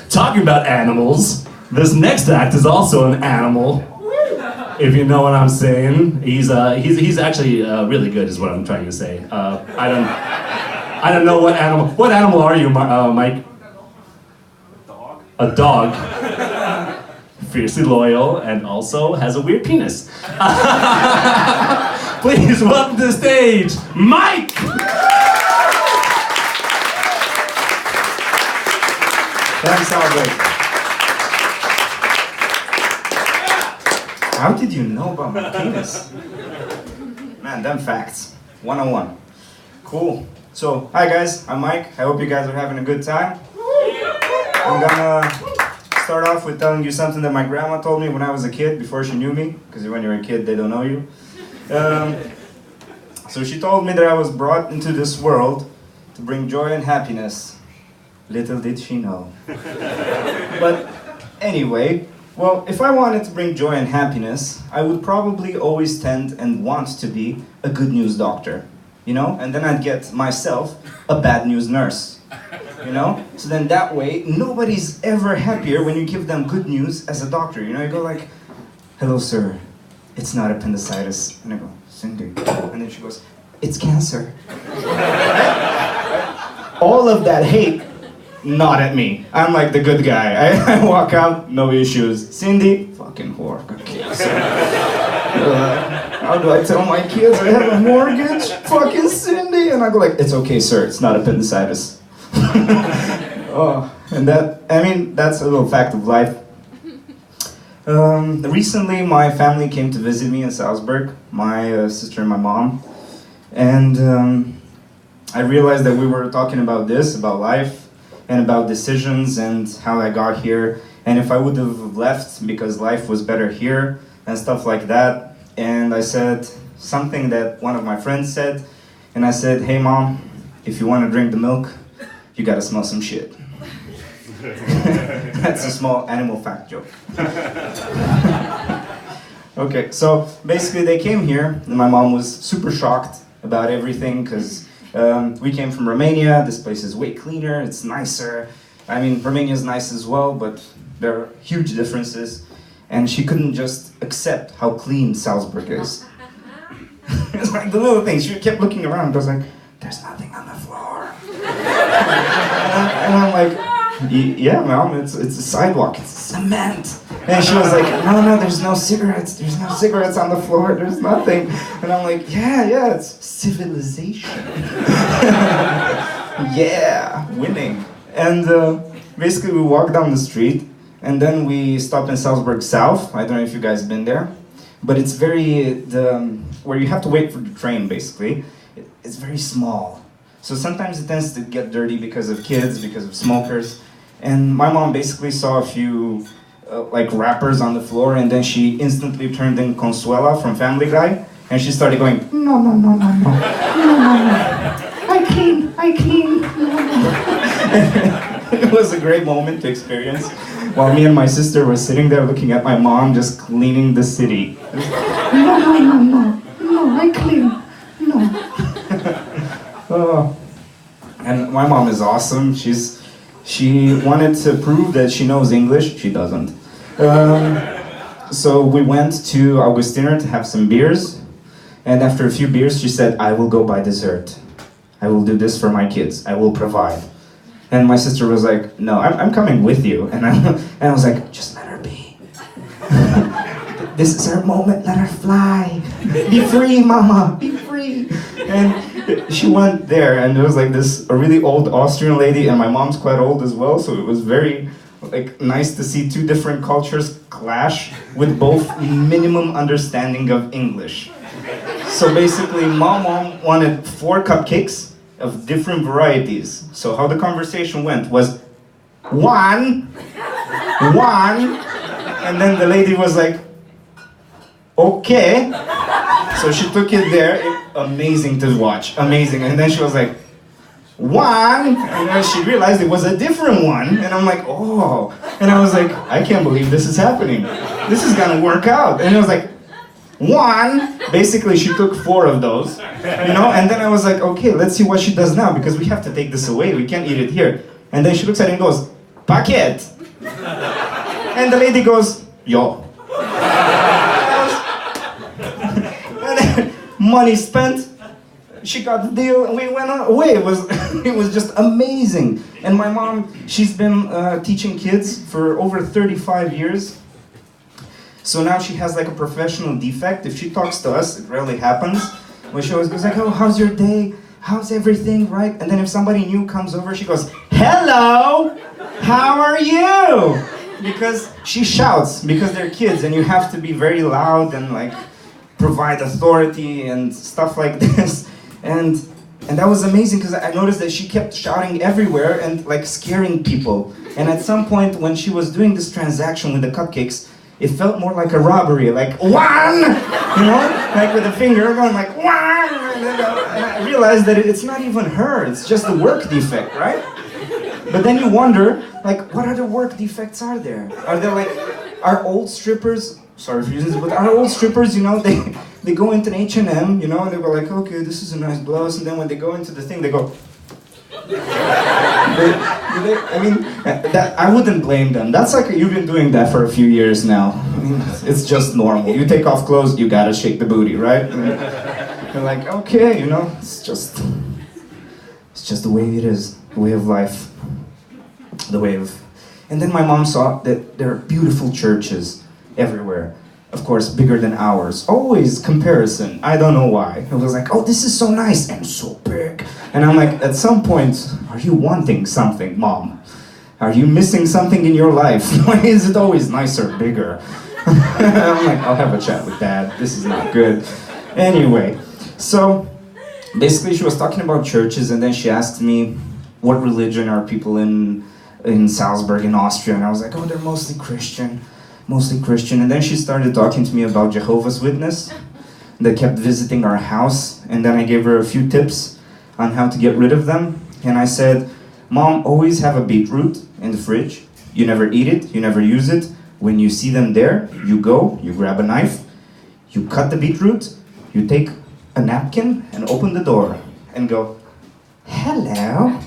Talking about animals, this next act is also an animal. If you know what I'm saying, he's actually really good, is what I'm trying to say. I don't know what animal. What animal are you, Mike? A dog. Fiercely loyal and also has a weird penis. Please welcome to the stage, Mike. Thanks, Salzburg. How did you know about my penis? Man, them facts. 101. Cool. So, hi guys, I'm Mike. I hope you guys are having a good time. I'm gonna start off with telling you something that my grandma told me when I was a kid, before she knew me, because when you're a kid, they don't know you. So she told me that I was brought into this world to bring joy and happiness. Little did she know. But anyway, well, if I wanted to bring joy and happiness, I would probably always tend and want to be a good news doctor, you know? And then I'd get myself a bad news nurse, you know? So then that way, nobody's ever happier when you give them good news as a doctor, you know? You go like, hello, sir, it's not appendicitis. And I go, Cindy. And then she goes, it's cancer. All of that hate, not at me. I'm like the good guy. I walk out, no issues. Cindy, fucking whore, got cancer. How do I tell my kids I have a mortgage? Fucking Cindy. And I go like, it's okay, sir, it's not appendicitis. Oh, and that's a little fact of life. Recently, my family came to visit me in Salzburg, my sister and my mom. And I realized that we were talking about life, and about decisions and how I got here, and if I would have left because life was better here and stuff like that. And I said something that one of my friends said, and I said, hey mom, if you want to drink the milk, you gotta smell some shit. That's a small animal fact joke. Okay, so basically they came here and my mom was super shocked about everything because we came from Romania. This place is way cleaner, it's nicer. I mean, Romania is nice as well, but there are huge differences. And she couldn't just accept how clean Salzburg is. It's like the little things. She kept looking around. I was like, there's nothing on the floor. And I'm like, yeah, mom, it's a sidewalk, it's cement. And she was like, no, there's no cigarettes on the floor, there's nothing. And I'm like, yeah, it's civilization. Yeah, winning. And basically we walked down the street, and then we stopped in Salzburg South. I don't know if you guys been there, but it's where you have to wait for the train, basically. It's very small. So sometimes it tends to get dirty because of kids, because of smokers. And my mom basically saw a few like wrappers on the floor, and then she instantly turned in Consuela from Family Guy, and she started going, no. I clean. It was a great moment to experience, while me and my sister were sitting there looking at my mom just cleaning the city. No, I clean, no. Oh. And my mom is awesome. She wanted to prove that she knows English. She doesn't. So we went to Augustiner to have some beers. And after a few beers, she said, I will go buy dessert. I will do this for my kids. I will provide. And my sister was like, no, I'm coming with you. And I was like, just let her be. This is her moment, let her fly. Be free, mama, be free. And she went there, and there was like a really old Austrian lady, and my mom's quite old as well, so it was very nice to see two different cultures clash with both minimum understanding of English. So basically, my mom wanted 4 cupcakes of different varieties. So how the conversation went was, one, and then the lady was like, okay. So she took it there, amazing to watch, amazing. And then she was like, one, and then she realized it was a different one. And I'm like, oh. And I was like, I can't believe this is happening. This is gonna work out. And I was like, one. Basically, she took 4 of those, you know? And then I was like, okay, let's see what she does now, because we have to take this away. We can't eat it here. And then she looks at it and goes, paquet. And the lady goes, yo. And then, money spent. She got the deal and we went away. It was just amazing. And my mom, she's been teaching kids for over 35 years. So now she has like a professional defect. If she talks to us, it rarely happens. When she always goes like, oh, how's your day? How's everything, right? And then if somebody new comes over, she goes, hello, how are you? Because she shouts, because they're kids and you have to be very loud and like provide authority and stuff like this. And that was amazing because I noticed that she kept shouting everywhere and like scaring people. And at some point when she was doing this transaction with the cupcakes, it felt more like a robbery, like one, you know, like with a finger going like one. And I realized that it's not even her, it's just a work defect, right? But then you wonder, like, what other work defects are there? Are there like, are old strippers, sorry for using this, but are old strippers, you know, they go into an H&M, you know, and they go like, okay, this is a nice blouse, and then when they go into the thing, they go. I wouldn't blame them. That's like, you've been doing that for a few years now. I mean, it's just normal. You take off clothes, you gotta shake the booty, right? I mean, you're like, okay, you know, it's just the way it is, the way of life, And then my mom saw that there are beautiful churches everywhere. Of course, bigger than ours. Always comparison. I don't know why. It was like, oh, this is so nice and so big. And I'm like, at some point, are you wanting something, Mom? Are you missing something in your life? Why is it always nicer, bigger? I'm like, I'll have a chat with Dad. This is not good. Anyway, so basically she was talking about churches and then she asked me, what religion are people in Salzburg in Austria? And I was like, oh, they're mostly Christian. And then she started talking to me about Jehovah's Witness that kept visiting our house. And then I gave her a few tips on how to get rid of them. And I said, Mom, always have a beetroot in the fridge. You never eat it, you never use it. When you see them there, you go, you grab a knife, you cut the beetroot, you take a napkin and open the door and go, hello.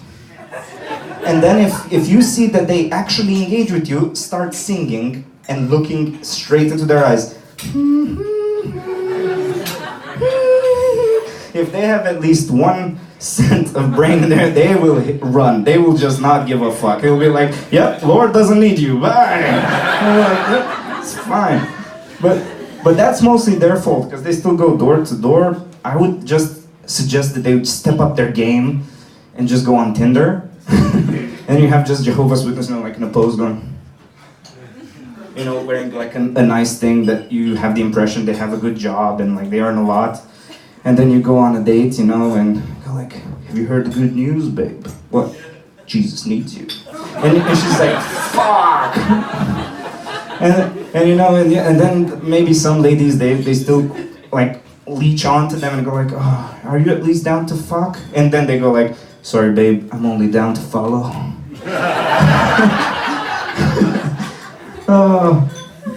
And then if you see that they actually engage with you, start singing and looking straight into their eyes. If they have at least 1 cent of brain in there, they will run. They will just not give a fuck. It will be like, yep, Lord doesn't need you, bye. I'm like, yep, it's fine. But that's mostly their fault, because they still go door to door. I would just suggest that they would step up their game and just go on Tinder. And you have just Jehovah's Witness, you know, like in a pose going, you know, wearing like a nice thing that you have the impression they have a good job and like they earn a lot. And then you go on a date, you know, and go like, have you heard the good news, babe? What? Jesus needs you. And she's like, fuck! And you know, and then maybe some ladies, they still like leech onto them and go like, oh, are you at least down to fuck? And then they go like, sorry babe, I'm only down to follow.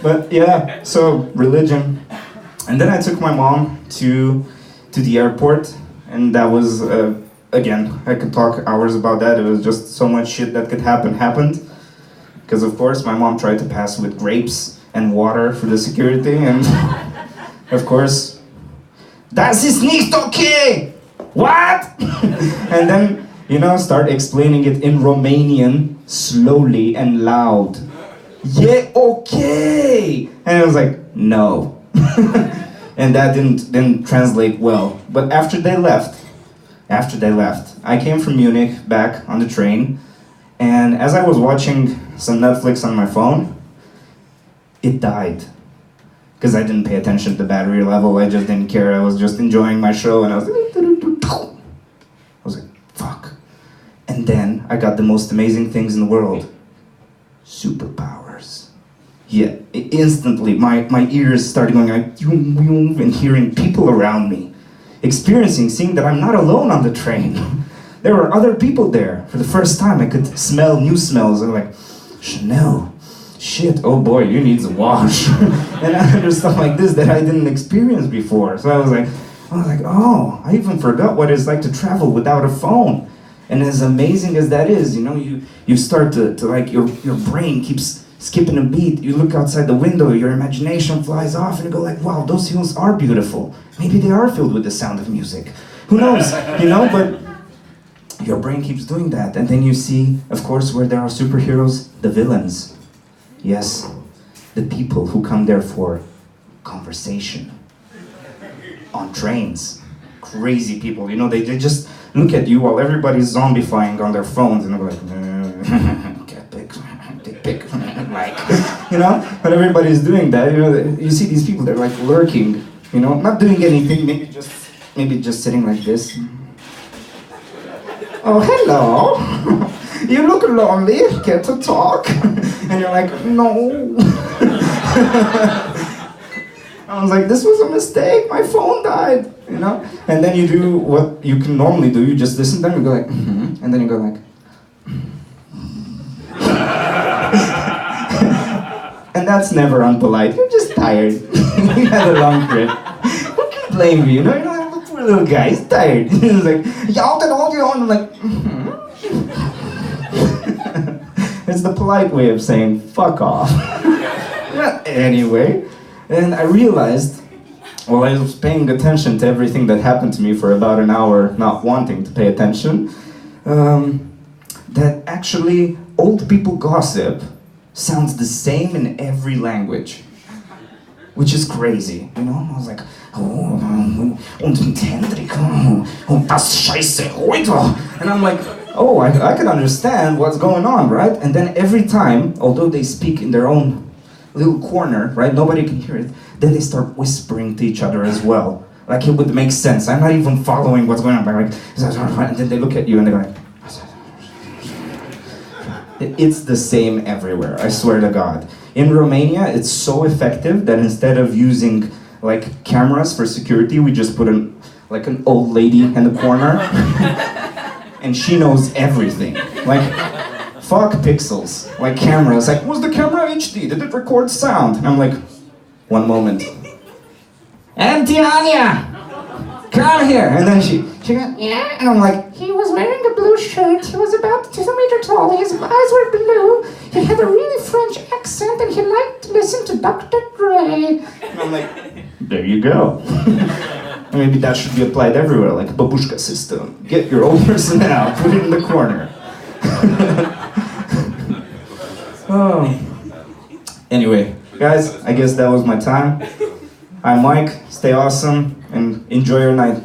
But yeah, so religion. And then I took my mom to the airport, and that was, again, I could talk hours about that. It was just so much shit that could happened. Because of course my mom tried to pass with grapes and water for the security, and of course, das ist nicht okay! What? And then, you know, start explaining it in Romanian, slowly and loud. Yeah, okay! And I was like, no. And that didn't translate well. But after they left, I came from Munich back on the train, and as I was watching some Netflix on my phone, it died. Because I didn't pay attention to the battery level, I just didn't care, I was just enjoying my show, and I was like, fuck. And then I got the most amazing things in the world. Superpowers. Yeah, instantly, my ears started going like, and hearing people around me. Seeing that I'm not alone on the train. There were other people there. For the first time, I could smell new smells. I'm like, Chanel, shit, oh boy, you need a wash. And other stuff like this that I didn't experience before. So I was like, oh, I even forgot what it's like to travel without a phone. And as amazing as that is, you know, you start to like, your brain keeps skipping a beat. You look outside the window, your imagination flies off, and you go like, wow, those hills are beautiful. Maybe they are filled with the sound of music. Who knows, you know, but your brain keeps doing that. And then you see, of course, where there are superheroes, the villains. Yes, the people who come there for conversation. On trains. Crazy people, you know, they just look at you while everybody's zombifying on their phones, and they're like, cat pic, dick pic, like, you know, but everybody's doing that, you know, you see these people, they're like lurking, you know, not doing anything, maybe just sitting like this. Oh, hello, you look lonely, care to talk? And you're like, no. I was like, this was a mistake, my phone died, you know? And then you do what you can normally do, you just listen to them, you go like, and then you go like, and that's never unpolite, you're just tired. You had a long trip. Who can blame you, you know? You're like, the poor little guy, he's tired. He's like, I'm like, It's the polite way of saying, fuck off. Anyway. And I realized, while I was paying attention to everything that happened to me for about an hour, not wanting to pay attention, that actually old people gossip sounds the same in every language, which is crazy, you know? I was like, und Hendrik, und das Scheiße heute. And I'm like, oh, I can understand what's going on, right? And then every time, although they speak in their own little corner, right? Nobody can hear it. Then they start whispering to each other as well. Like it would make sense. I'm not even following what's going on. But like, and then they look at you and they're like, it's the same everywhere. I swear to God. In Romania, it's so effective that instead of using like cameras for security, we just put an old lady in the corner, and she knows everything. Like. Fuck pixels, like cameras, like, was the camera HD? Did it record sound? And I'm like, one moment. Auntie Anya, come here. And then she goes, yeah. And I'm like, he was wearing a blue shirt, he was about 2 meters tall, his eyes were blue, he had a really French accent, and he liked to listen to Dr. Dre. And I'm like, there you go. Maybe that should be applied everywhere, like babushka system. Get your old person out, put it in the corner. Oh. Anyway, guys, I guess that was my time. I'm Mike, stay awesome, and enjoy your night.